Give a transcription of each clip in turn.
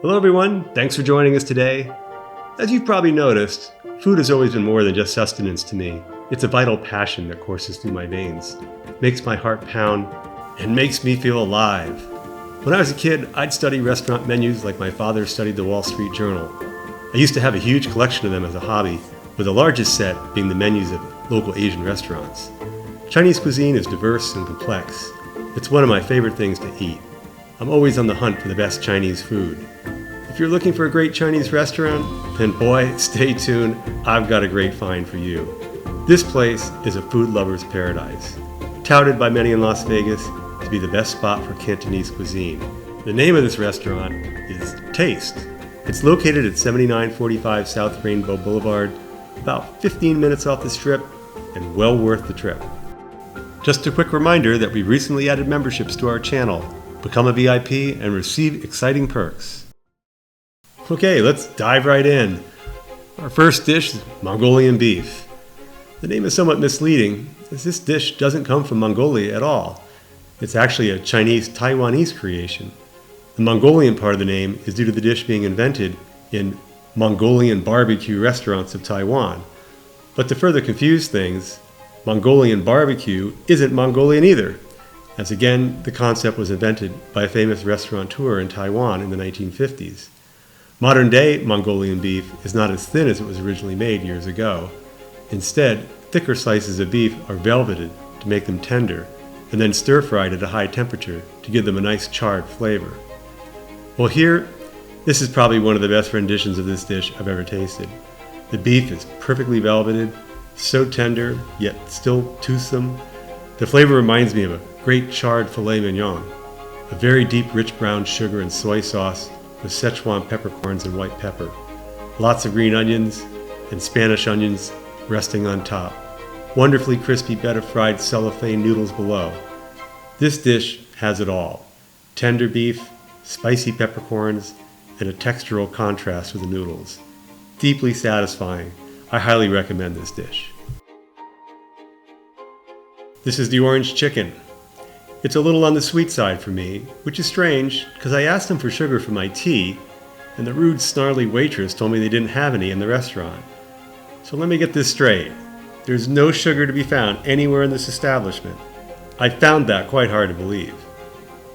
Hello everyone, thanks for joining us today. As you've probably noticed, food has always been more than just sustenance to me. It's a vital passion that courses through my veins, makes my heart pound, and makes me feel alive. When I was a kid, I'd study restaurant menus like my father studied the Wall Street Journal. I used to have a huge collection of them as a hobby, with the largest set being the menus of local Asian restaurants. Chinese cuisine is diverse and complex. It's one of my favorite things to eat. I'm always on the hunt for the best Chinese food. If you're looking for a great Chinese restaurant, then boy, stay tuned, I've got a great find for you. This place is a food lover's paradise, touted by many in Las Vegas to be the best spot for Cantonese cuisine. The name of this restaurant is Taste. It's located at 7945 South Rainbow Boulevard, about 15 minutes off the Strip, and well worth the trip. Just a quick reminder that we recently added memberships to our channel. Become a VIP and receive exciting perks. Okay, let's dive right in. Our first dish is Mongolian beef. The name is somewhat misleading, as this dish doesn't come from Mongolia at all. It's actually a Chinese-Taiwanese creation. The Mongolian part of the name is due to the dish being invented in Mongolian barbecue restaurants of Taiwan. But to further confuse things, Mongolian barbecue isn't Mongolian either, as again, the concept was invented by a famous restaurateur in Taiwan in the 1950s. Modern-day Mongolian beef is not as thin as it was originally made years ago. Instead, thicker slices of beef are velveted to make them tender, and then stir-fried at a high temperature to give them a nice charred flavor. Well here, this is probably one of the best renditions of this dish I've ever tasted. The beef is perfectly velveted, so tender, yet still toothsome. The flavor reminds me of a great charred filet mignon, a very deep rich brown sugar and soy sauce with Szechuan peppercorns and white pepper, lots of green onions and Spanish onions resting on top, wonderfully crispy bed of fried cellophane noodles below. This dish has it all: tender beef, spicy peppercorns, and a textural contrast with the noodles. Deeply satisfying. I highly recommend this dish. This is the orange chicken. It's a little on the sweet side for me, which is strange because I asked them for sugar for my tea, and the rude, snarly waitress told me they didn't have any in the restaurant. So let me get this straight. There's no sugar to be found anywhere in this establishment. I found that quite hard to believe.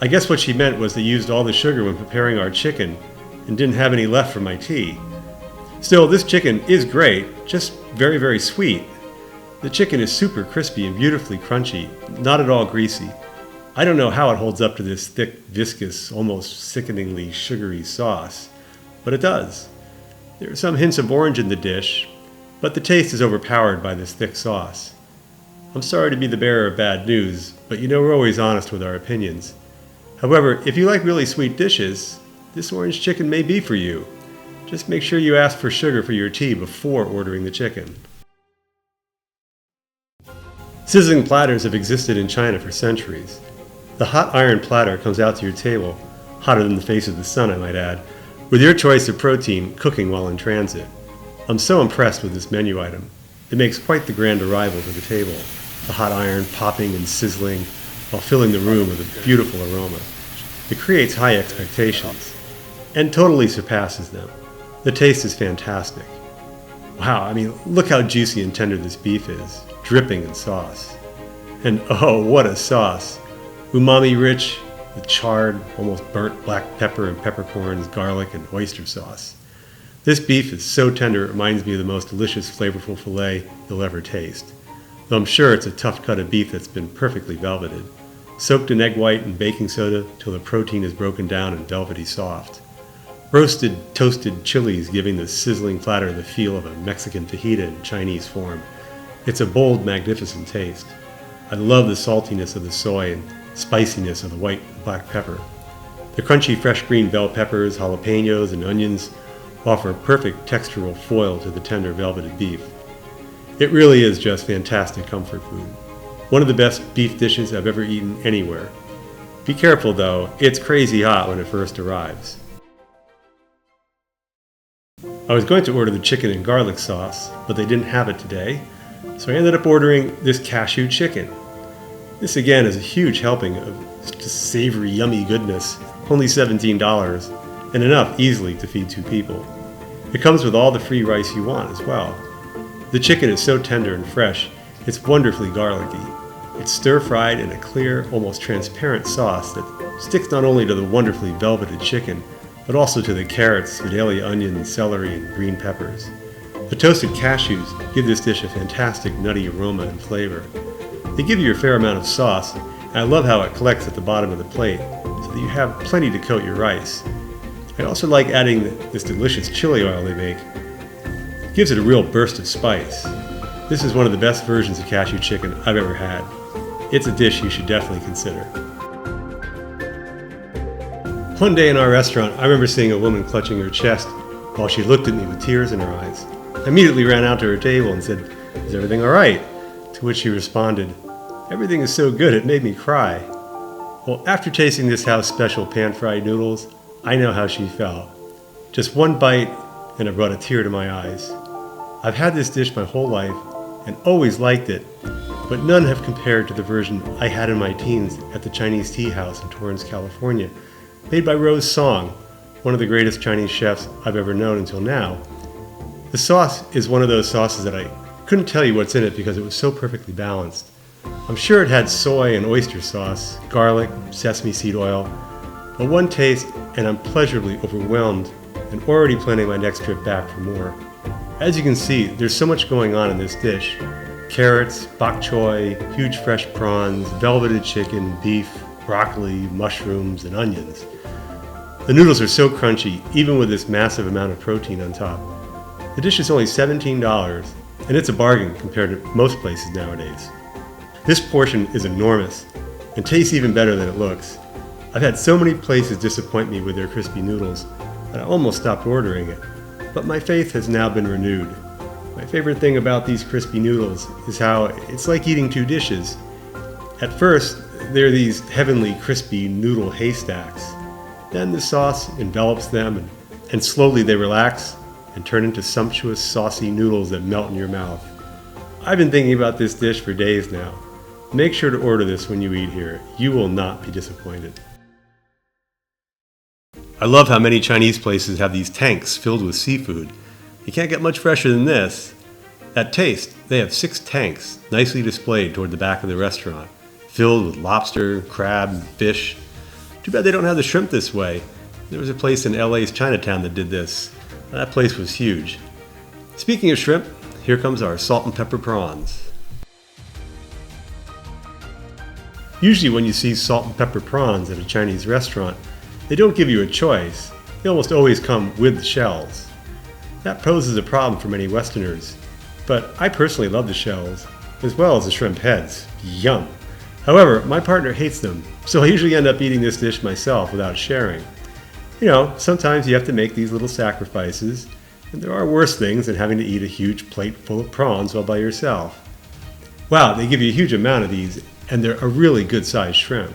I guess what she meant was they used all the sugar when preparing our chicken and didn't have any left for my tea. Still, this chicken is great, just very, very sweet. The chicken is super crispy and beautifully crunchy, not at all greasy. I don't know how it holds up to this thick, viscous, almost sickeningly sugary sauce, but it does. There are some hints of orange in the dish, but the taste is overpowered by this thick sauce. I'm sorry to be the bearer of bad news, but you know we're always honest with our opinions. However, if you like really sweet dishes, this orange chicken may be for you. Just make sure you ask for sugar for your tea before ordering the chicken. Sizzling platters have existed in China for centuries. The hot iron platter comes out to your table, hotter than the face of the sun, I might add, with your choice of protein cooking while in transit. I'm so impressed with this menu item. It makes quite the grand arrival to the table, the hot iron popping and sizzling while filling the room with a beautiful aroma. It creates high expectations and totally surpasses them. The taste is fantastic. Wow, I mean, look how juicy and tender this beef is, dripping in sauce. And oh, what a sauce! Umami rich with charred, almost burnt black pepper and peppercorns, garlic, and oyster sauce. This beef is so tender it reminds me of the most delicious, flavorful filet you'll ever taste. Though I'm sure it's a tough cut of beef that's been perfectly velveted, soaked in egg white and baking soda till the protein is broken down and velvety soft. Roasted, toasted chilies giving the sizzling platter the feel of a Mexican fajita in Chinese form. It's a bold, magnificent taste. I love the saltiness of the soy and spiciness of the white and black pepper. The crunchy fresh green bell peppers, jalapenos, and onions offer a perfect textural foil to the tender velveted beef. It really is just fantastic comfort food. One of the best beef dishes I've ever eaten anywhere. Be careful though, it's crazy hot when it first arrives. I was going to order the chicken and garlic sauce, but they didn't have it today, so I ended up ordering this Cashew Chicken. This again is a huge helping of just savory, yummy goodness, only $17, and enough easily to feed 2 people. It comes with all the free rice you want as well. The chicken is so tender and fresh, it's wonderfully garlicky. It's stir-fried in a clear, almost transparent sauce that sticks not only to the wonderfully velveted chicken, but also to the carrots, Vidalia onions, celery, and green peppers. The toasted cashews give this dish a fantastic nutty aroma and flavor. They give you a fair amount of sauce, and I love how it collects at the bottom of the plate, so that you have plenty to coat your rice. I also like adding this delicious chili oil they make. It gives it a real burst of spice. This is one of the best versions of cashew chicken I've ever had. It's a dish you should definitely consider. One day in our restaurant, I remember seeing a woman clutching her chest while she looked at me with tears in her eyes. I immediately ran out to her table and said, "Is everything all right?" To which she responded, "Everything is so good it made me cry." Well, after tasting this house special pan-fried noodles, I know how she felt. Just one bite and it brought a tear to my eyes. I've had this dish my whole life and always liked it, but none have compared to the version I had in my teens at the Chinese tea house in Torrance, California, made by Rose Song, one of the greatest Chinese chefs I've ever known until now. The sauce is one of those sauces that I couldn't tell you what's in it because it was so perfectly balanced. I'm sure it had soy and oyster sauce, garlic, sesame seed oil, but one taste and I'm pleasurably overwhelmed and already planning my next trip back for more. As you can see, there's so much going on in this dish. Carrots, bok choy, huge fresh prawns, velveted chicken, beef, broccoli, mushrooms, and onions. The noodles are so crunchy, even with this massive amount of protein on top. The dish is only $17, and it's a bargain compared to most places nowadays. This portion is enormous, and tastes even better than it looks. I've had so many places disappoint me with their crispy noodles that I almost stopped ordering it, but my faith has now been renewed. My favorite thing about these crispy noodles is how it's like eating 2 dishes. At first, they're these heavenly crispy noodle haystacks. Then the sauce envelops them and slowly they relax and turn into sumptuous saucy noodles that melt in your mouth. I've been thinking about this dish for days now. Make sure to order this when you eat here. You will not be disappointed. I love how many Chinese places have these tanks filled with seafood. You can't get much fresher than this. At Taste, they have 6 tanks nicely displayed toward the back of the restaurant, filled with lobster, crab, and fish. Too bad they don't have the shrimp this way. There was a place in LA's Chinatown that did this. That place was huge. Speaking of shrimp, here comes our salt and pepper prawns. Usually when you see salt and pepper prawns at a Chinese restaurant, they don't give you a choice. They almost always come with the shells. That poses a problem for many Westerners, but I personally love the shells, as well as the shrimp heads. Yum! However, my partner hates them, so I usually end up eating this dish myself without sharing. You know, sometimes you have to make these little sacrifices, and there are worse things than having to eat a huge plate full of prawns all by yourself. Wow, they give you a huge amount of these, and they're a really good-sized shrimp.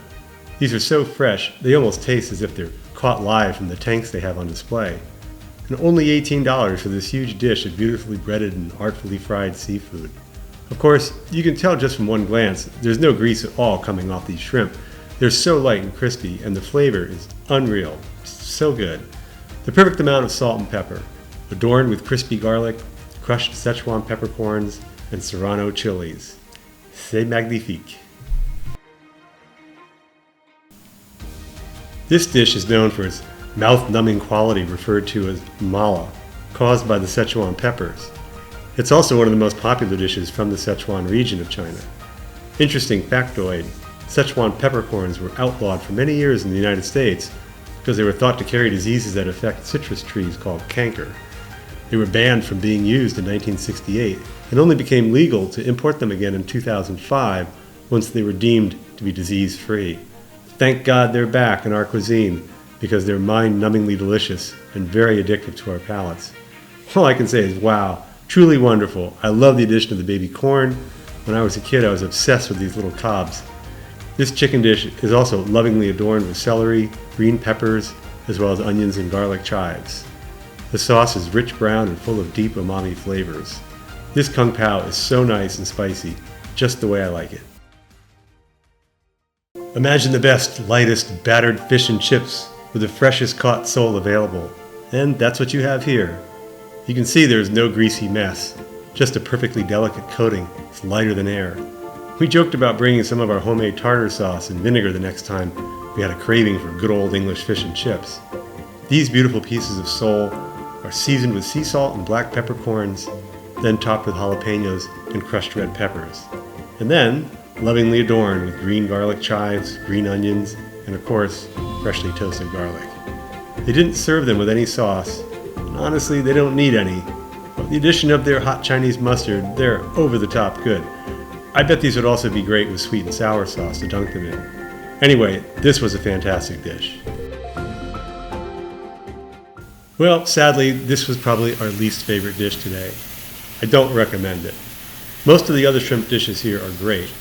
These are so fresh, they almost taste as if they're caught live from the tanks they have on display. And only $18 for this huge dish of beautifully breaded and artfully fried seafood. Of course, you can tell just from one glance, there's no grease at all coming off these shrimp. They're so light and crispy, and the flavor is unreal. So good. The perfect amount of salt and pepper, adorned with crispy garlic, crushed Szechuan peppercorns, and Serrano chilies. C'est magnifique. This dish is known for its mouth-numbing quality referred to as mala, caused by the Szechuan peppers. It's also one of the most popular dishes from the Sichuan region of China. Interesting factoid, Szechuan peppercorns were outlawed for many years in the United States because they were thought to carry diseases that affect citrus trees called canker. They were banned from being used in 1968 and only became legal to import them again in 2005 once they were deemed to be disease-free. Thank God they're back in our cuisine because they're mind-numbingly delicious and very addictive to our palates. All I can say is wow, truly wonderful. I love the addition of the baby corn. When I was a kid, I was obsessed with these little cobs. This chicken dish is also lovingly adorned with celery, green peppers, as well as onions and garlic chives. The sauce is rich brown and full of deep umami flavors. This kung pao is so nice and spicy, just the way I like it. Imagine the best, lightest, battered fish and chips with the freshest caught sole available. And that's what you have here. You can see there's no greasy mess, just a perfectly delicate coating. It's lighter than air. We joked about bringing some of our homemade tartar sauce and vinegar the next time we had a craving for good old English fish and chips. These beautiful pieces of sole are seasoned with sea salt and black peppercorns, then topped with jalapenos and crushed red peppers. And then lovingly adorned with green garlic chives, green onions, and of course, freshly toasted garlic. They didn't serve them with any sauce, and honestly, they don't need any. With the addition of their hot Chinese mustard, they're over the top good. I bet these would also be great with sweet and sour sauce to dunk them in. Anyway, this was a fantastic dish. Well, sadly, this was probably our least favorite dish today. I don't recommend it. Most of the other shrimp dishes here are great,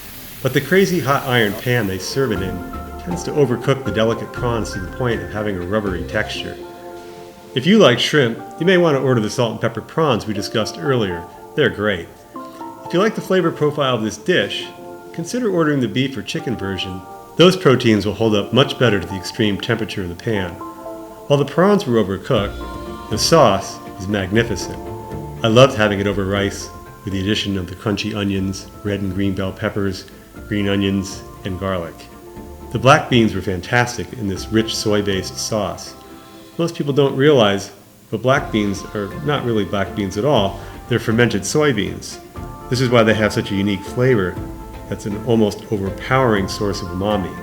but the crazy hot iron pan they serve it in tends to overcook the delicate prawns to the point of having a rubbery texture. If you like shrimp, you may want to order the salt and pepper prawns we discussed earlier. They're great. If you like the flavor profile of this dish, consider ordering the beef or chicken version. Those proteins will hold up much better to the extreme temperature of the pan. While the prawns were overcooked, the sauce is magnificent. I loved having it over rice with the addition of the crunchy onions, red and green bell peppers, green onions, and garlic. The black beans were fantastic in this rich soy-based sauce. Most people don't realize, but black beans are not really black beans at all. They're fermented soybeans. This is why they have such a unique flavor that's an almost overpowering source of umami.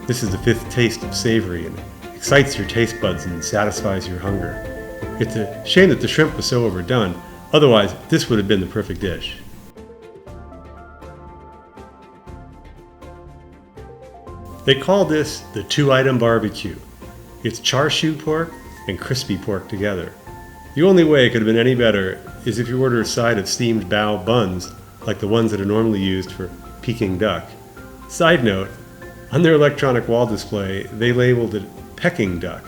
This is the fifth taste of savory and excites your taste buds and satisfies your hunger. It's a shame that the shrimp was so overdone, otherwise this would have been the perfect dish. They call this the two-item barbecue. It's char-siu pork and crispy pork together. The only way it could have been any better is if you order a side of steamed bao buns, like the ones that are normally used for Peking duck. Side note, on their electronic wall display, they labeled it Peking duck.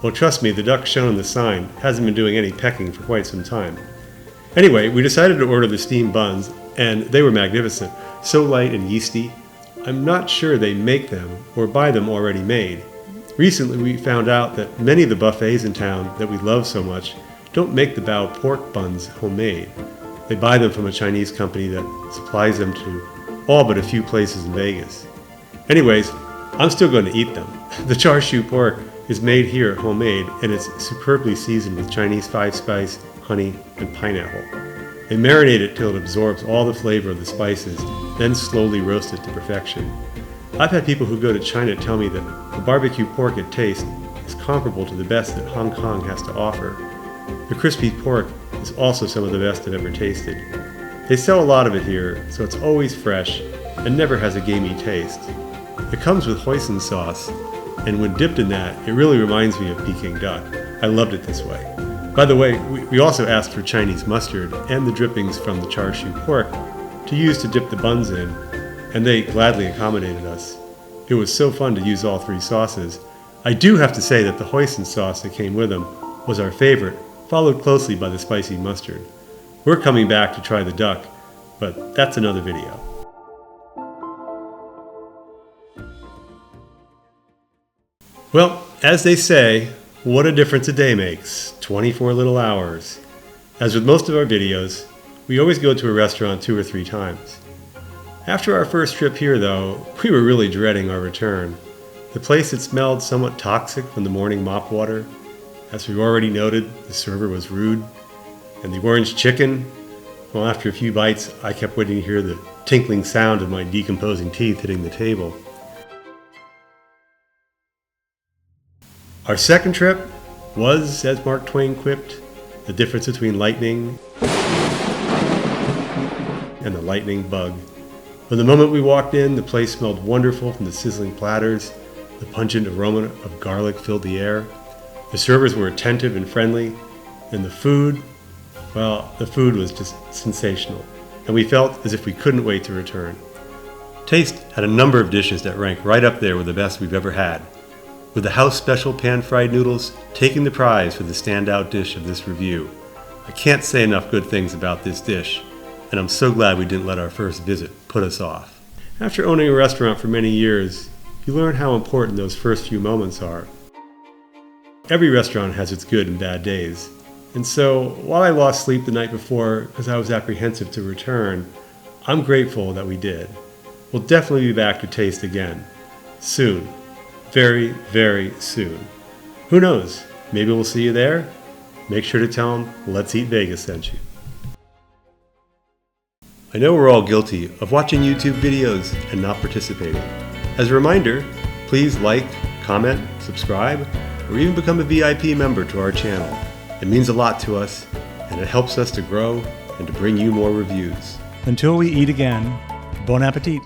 Well, trust me, the duck shown on the sign hasn't been doing any pecking for quite some time. Anyway, we decided to order the steamed buns, and they were magnificent, so light and yeasty. I'm not sure they make them or buy them already made. Recently, we found out that many of the buffets in town that we love so much don't make the bao pork buns homemade. They buy them from a Chinese company that supplies them to all but a few places in Vegas. Anyways, I'm still going to eat them. The char-siu pork is made here homemade, and it's superbly seasoned with Chinese 5-spice, honey, and pineapple. They marinate it till it absorbs all the flavor of the spices, then slowly roast it to perfection. I've had people who go to China tell me that the barbecue pork it tastes is comparable to the best that Hong Kong has to offer. The crispy pork is also some of the best I've ever tasted. They sell a lot of it here, so it's always fresh and never has a gamey taste. It comes with hoisin sauce, and when dipped in that, it really reminds me of Peking duck. I loved it this way. By the way, we also asked for Chinese mustard and the drippings from the char-siu pork to use to dip the buns in, and they gladly accommodated us. It was so fun to use all three sauces. I do have to say that the hoisin sauce that came with them was our favorite, followed closely by the spicy mustard. We're coming back to try the duck, but that's another video. Well, as they say, what a difference a day makes, 24 little hours. As with most of our videos, we always go to a restaurant 2 or 3 times. After our first trip here though, we were really dreading our return. The place had smelled somewhat toxic from the morning mop water. As we've already noted, the server was rude. And the orange chicken, well, after a few bites, I kept waiting to hear the tinkling sound of my decomposing teeth hitting the table. Our second trip was, as Mark Twain quipped, the difference between lightning and the lightning bug. From the moment we walked in, the place smelled wonderful from the sizzling platters. The pungent aroma of garlic filled the air. The servers were attentive and friendly, and the food, well, the food was just sensational, and we felt as if we couldn't wait to return. Taste had a number of dishes that rank right up there with the best we've ever had, with the house special pan-fried noodles taking the prize for the standout dish of this review. I can't say enough good things about this dish, and I'm so glad we didn't let our first visit put us off. After owning a restaurant for many years, you learn how important those first few moments are. Every restaurant has its good and bad days. And so, while I lost sleep the night before because I was apprehensive to return, I'm grateful that we did. We'll definitely be back to taste again. Soon. Very, very soon. Who knows? Maybe we'll see you there. Make sure to tell them Let's Eat Vegas sent you. I know we're all guilty of watching YouTube videos and not participating. As a reminder, please like, comment, subscribe, or even become a VIP member to our channel. It means a lot to us, and it helps us to grow and to bring you more reviews. Until we eat again, bon appetit.